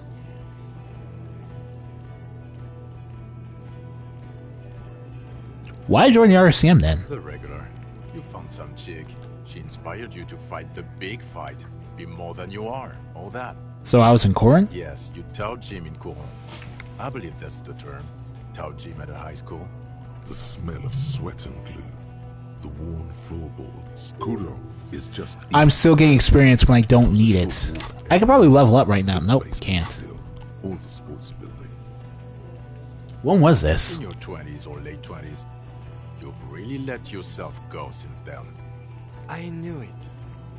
Why join the RCM then? The regular. You found some chick. She inspired you to fight the big fight. Be more than you are. All that. So I was in Corin? Yes, you Tao Gym in Coron. I believe that's the term. Tao Gym at a high school. The smell of sweat and glue. The worn floorboards. Kuro is just... I'm east still getting experience when I don't need of it. the short I could probably level up right now. to Nope, baseball can't. field or the sports building. When was this? In your 20s or late 20s. You've really let yourself go since then. I knew it.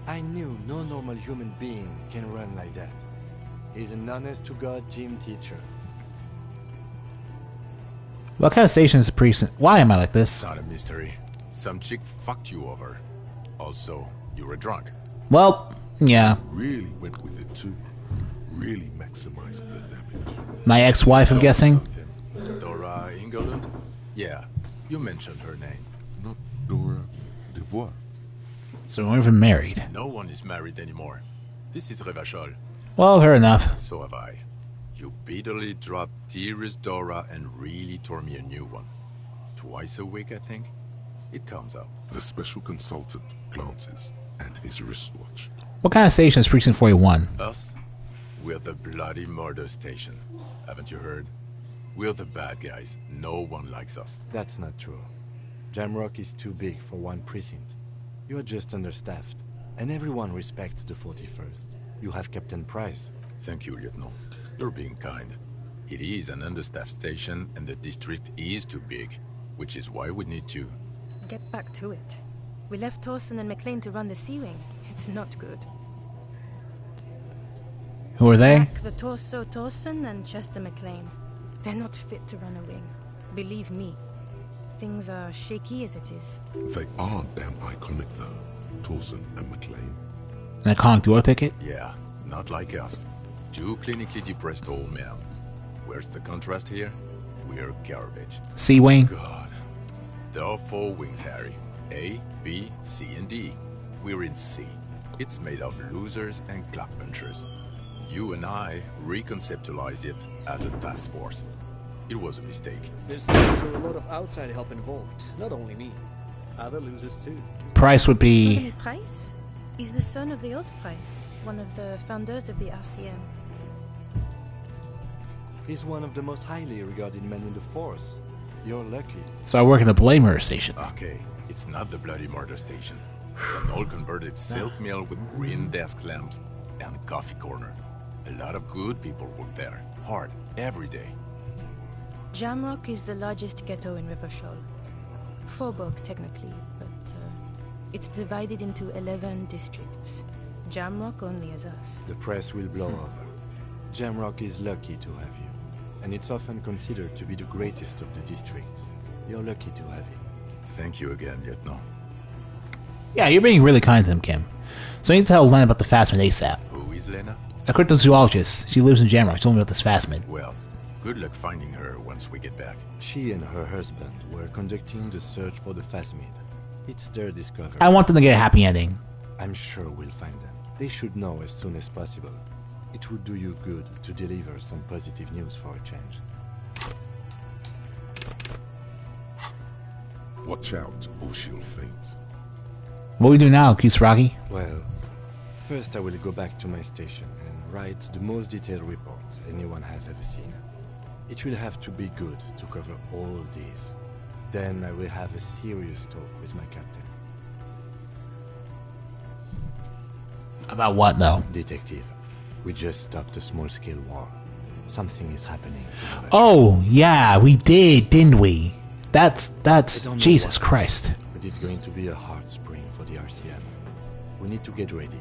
I knew no normal human being can run like that. He's an honest-to-God gym teacher. What kind of station is the precinct? Why am I like this? It's not a mystery. Some chick fucked you over. Also, you were drunk. Well, yeah. Really went with it too. Really maximized the damage. My ex-wife, I'm Dora guessing. something. Dora Ingerlund? Yeah, you mentioned her name. Not Dora Dubois. So we're even married. No one is married anymore. This is Revachol. Well, fair enough. So have I. You bitterly dropped dearest Dora and really tore me a new one. Twice a week, I think. It comes up. The special consultant glances at his wristwatch. What kind of station is precinct 41? Us? We're the bloody murder station. Haven't you heard? We're the bad guys. No one likes us. That's not true. Jamrock is too big for one precinct. You're just understaffed, and everyone respects the 41st. You have Captain Price. Thank you, Lieutenant. You're being kind. It is an understaffed station, and the district is too big, which is why we need to... Get back to it. We left Torsen and McLean to run the Sea Wing. It's not good. Who are they? Back the torso Torsen and Chester McLean. They're not fit to run a wing. Believe me. Things are shaky as it is. They are damn iconic though. Torsen and McLean. An iconic duo ticket? Yeah, not like us. Two clinically depressed old men. Where's the contrast here? We're garbage. C Wing. God. There are 4 wings, Harry. A, B, C, and D. We're in C. It's made of losers and clockpunchers. You and I reconceptualized it as a task force. It was a mistake. There's also a lot of outside help involved, not only me. Other losers too. Price would be. Anthony Price? He's the son of the old Price, one of the founders of the RCM. He's one of the most highly regarded men in the force. You're lucky. So I work in the Blade Murder Station. Okay, it's not the bloody murder station. It's an old-converted silk mill with green desk lamps and a coffee corner. A lot of good people work there, hard, every day. Jamrock is the largest ghetto in Rivershore. Faubourg, technically, but it's divided into 11 districts. Jamrock only has us. The press will blow over. Jamrock is lucky to have you, and it's often considered to be the greatest of the districts. You're lucky to have him. Thank you again, Lieutenant. Yeah, you're being really kind to him, Kim. So you need to tell Len about the Phasmid ASAP. Who is Lena? A cryptozoologist. She lives in Jamrock. She told me about this Phasmid. Well, good luck finding her once we get back. She and her husband were conducting the search for the Phasmid. It's their discovery. I want them to get a happy ending. I'm sure we'll find them. They should know as soon as possible. It would do you good to deliver some positive news for a change. Watch out, or she'll faint. What do we do now, Kisaragi? Well, first I will go back to my station and write the most detailed report anyone has ever seen. It will have to be good to cover all these. Then I will have a serious talk with my captain. About what, though? Detective, we just stopped a small-scale war. Something is happening to Rivershore. Oh, yeah, we did, didn't we? That's I don't know Jesus what, Christ. But it's going to be a hard spring for the RCM. We need to get ready,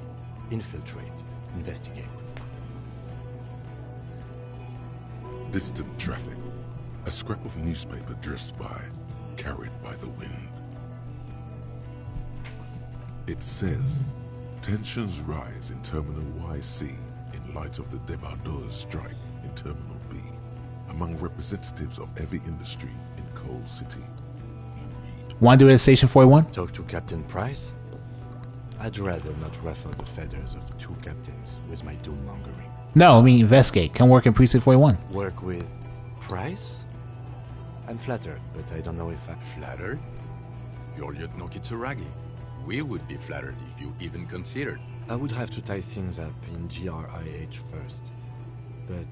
infiltrate, investigate. Distant traffic. A scrap of newspaper drifts by, carried by the wind. It says, tensions rise in Terminal YC in light of the débardeurs strike in Terminal B, among representatives of every industry in Coal City. You read. Want to do it at Station 41? Talk to Captain Price? I'd rather not ruffle the feathers of 2 captains with my doom-mongering. No, I mean investigate. Come work in Precinct 41. Work with Price? I'm flattered, but I don't know if I'm Flattered? You're Lieutenant Kitsuragi. We would be flattered if you even considered. I would have to tie things up in GRIH first. But,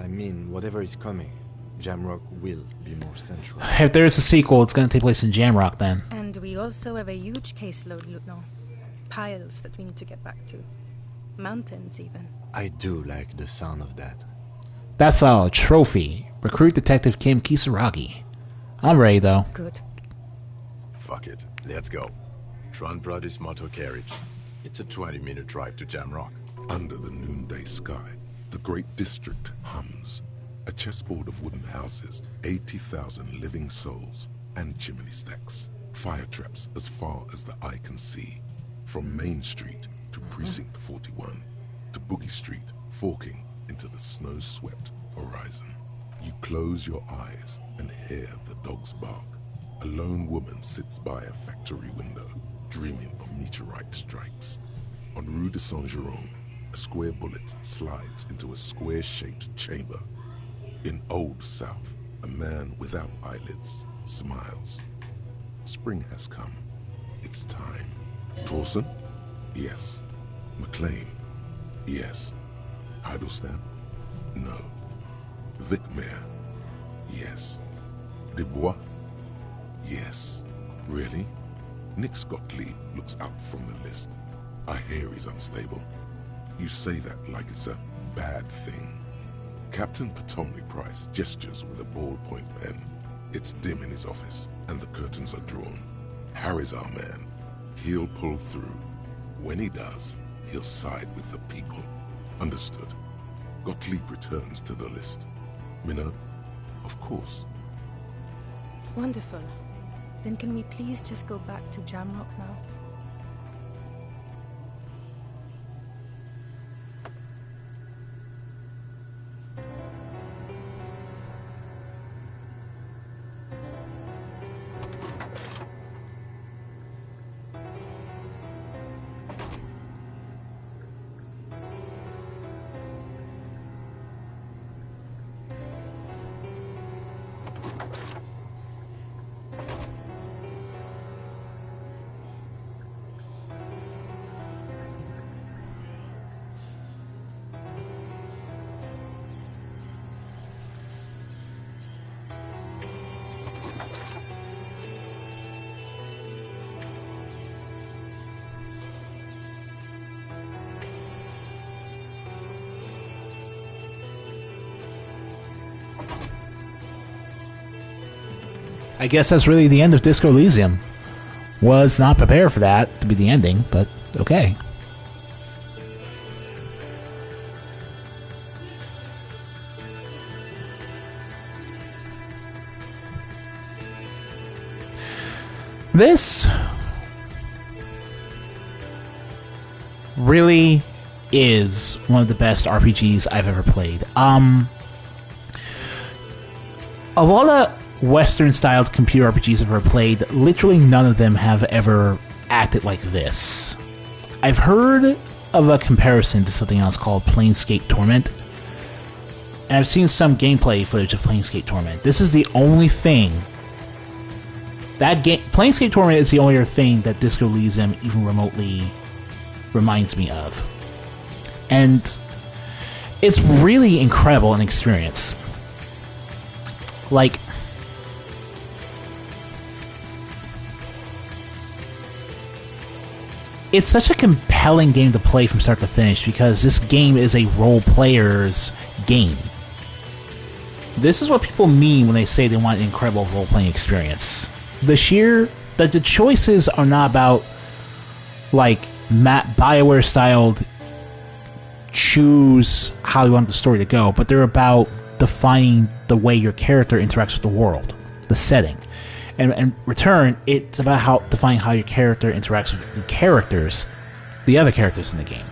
I mean, whatever is coming, Jamrock will be more central. If there is a sequel, it's going to take place in Jamrock then. And we also have a huge caseload, Lieutenant. Piles that we need to get back to. Mountains, even. I do like the sound of that. That's a trophy. Recruit Detective Kim Kisaragi. I'm ready, though. Good. Fuck it. Let's go. Tron brought his motor carriage. It's a 20-minute drive to Jamrock. Under the noonday sky, the great district hums. A chessboard of wooden houses, 80,000 living souls, and chimney stacks. Fire traps as far as the eye can see. From Main Street to Precinct 41, to Boogie Street, forking into the snow-swept horizon. You close your eyes and hear the dogs bark. A lone woman sits by a factory window, dreaming of meteorite strikes. On Rue de Saint-Jérôme, a square bullet slides into a square-shaped chamber. In Old South, a man without eyelids smiles. Spring has come. It's time. Torsen? Yes. McLean? Yes. Heidelstein? No. Vicmair? Yes. Dubois? Yes. Really? Nick Gottlieb looks out from the list. I hear he's unstable. You say that like it's a bad thing. Captain Potomley Price gestures with a ballpoint pen. It's dim in his office, and the curtains are drawn. Harry's our man. He'll pull through. When he does, he'll side with the people. Understood. Gottlieb returns to the list. Minnow? Of course. Wonderful. Then can we please just go back to Jamrock now? I guess that's really the end of Disco Elysium. Was not prepared for that to be the ending, but okay. This really is one of the best RPGs I've ever played. Of all the Western-styled computer RPGs I've ever played, literally none of them have ever acted like this. I've heard of a comparison to something else called Planescape Torment, and I've seen some gameplay footage of Planescape Torment. This is the only thing that game. Planescape Torment is the only other thing that Disco Elysium even remotely reminds me of, and it's really incredible an experience. Like, it's such a compelling game to play from start to finish because this game is a role player's game. This is what people mean when they say they want an incredible role-playing experience. The choices are not about, like, BioWare-styled choose how you want the story to go, but they're about defining the way your character interacts with the world, the setting. And in return, it's about defining how your character interacts with the other characters in the game.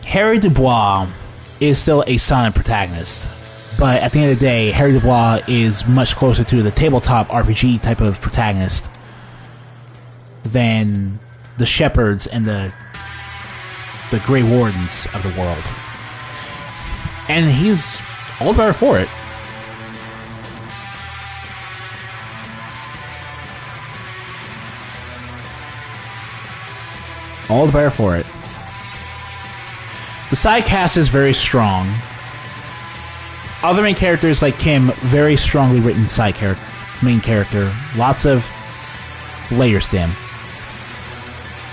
Harry Dubois is still a silent protagonist, but at the end of the day, Harry Dubois is much closer to the tabletop RPG type of protagonist than the shepherds and the Grey Wardens of the world. And he's all the better for it. All the better for it. The side cast is very strong. Other main characters like Kim, very strongly written main character. Lots of layers to him.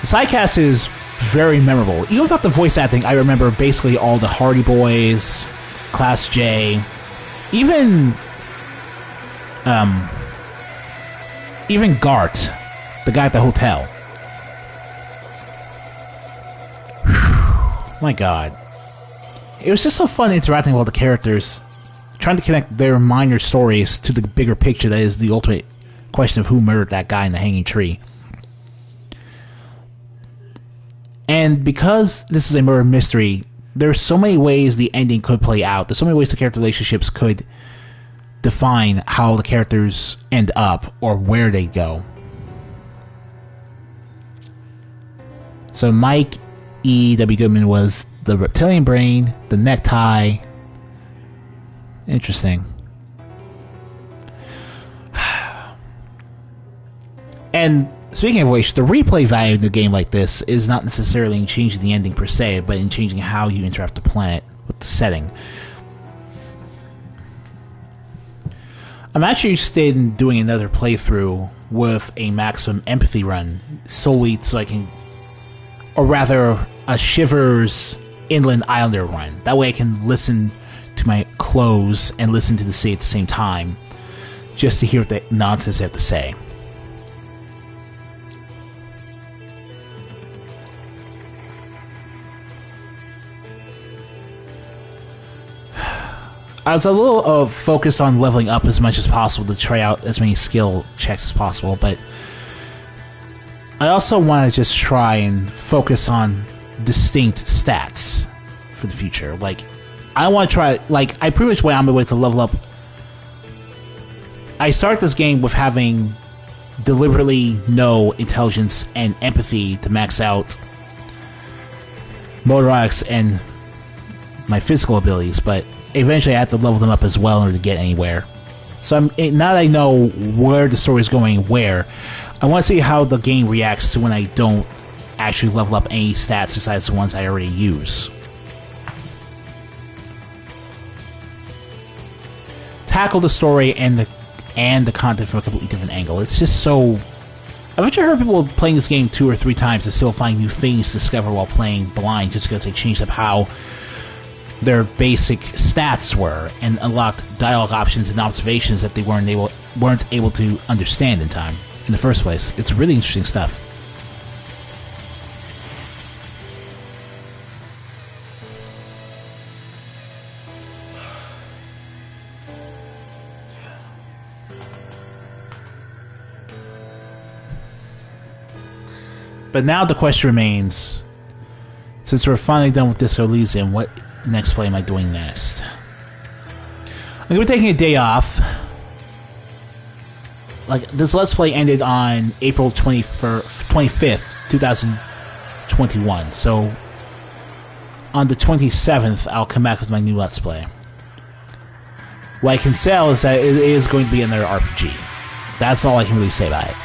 The side cast is very memorable. Even without the voice acting, I remember basically all the Hardy Boys, Class J, even Gart, the guy at the hotel. My god. It was just so fun interacting with all the characters, trying to connect their minor stories to the bigger picture that is the ultimate question of who murdered that guy in the hanging tree. And because this is a murder mystery, there's so many ways the ending could play out. There's so many ways the character relationships could define how the characters end up or where they go. So Mike E. W. Goodman was the reptilian brain, the necktie. Interesting. And speaking of which, the replay value in a game like this is not necessarily in changing the ending per se, but in changing how you interact with the planet, with the setting. I'm actually interested in doing another playthrough with a maximum empathy run, solely so I can, or rather, a Shivers Inland Islander run. That way I can listen to my clothes and listen to the sea at the same time, just to hear what the nonsense they have to say. I was a little focused on leveling up as much as possible to try out as many skill checks as possible, but I also want to just try and focus on distinct stats for the future. Like, I want to try, like, I pretty much went on my way to level up. I started this game with having deliberately no intelligence and empathy to max out motorics and my physical abilities, but eventually I have to level them up as well in order to get anywhere. So now that I know where the story is going where, I want to see how the game reacts to when I don't actually level up any stats besides the ones I already use. Tackle the story and the content from a completely different angle. It's just so... I've actually heard people playing this game 2 or 3 times and still find new things to discover while playing blind just because they changed up how their basic stats were, and unlocked dialogue options and observations that they weren't able to understand in time in the first place. It's really interesting stuff. But now the question remains, since we're finally done with this Elysium, what next play am I doing next? I'm going to be taking a day off. Like, this Let's Play ended on April 25th, 2021. So, on the 27th, I'll come back with my new Let's Play. What I can say is that it is going to be another RPG. That's all I can really say about it.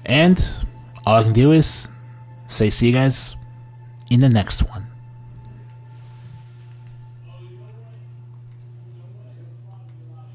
And all I can do is say see you guys in the next one.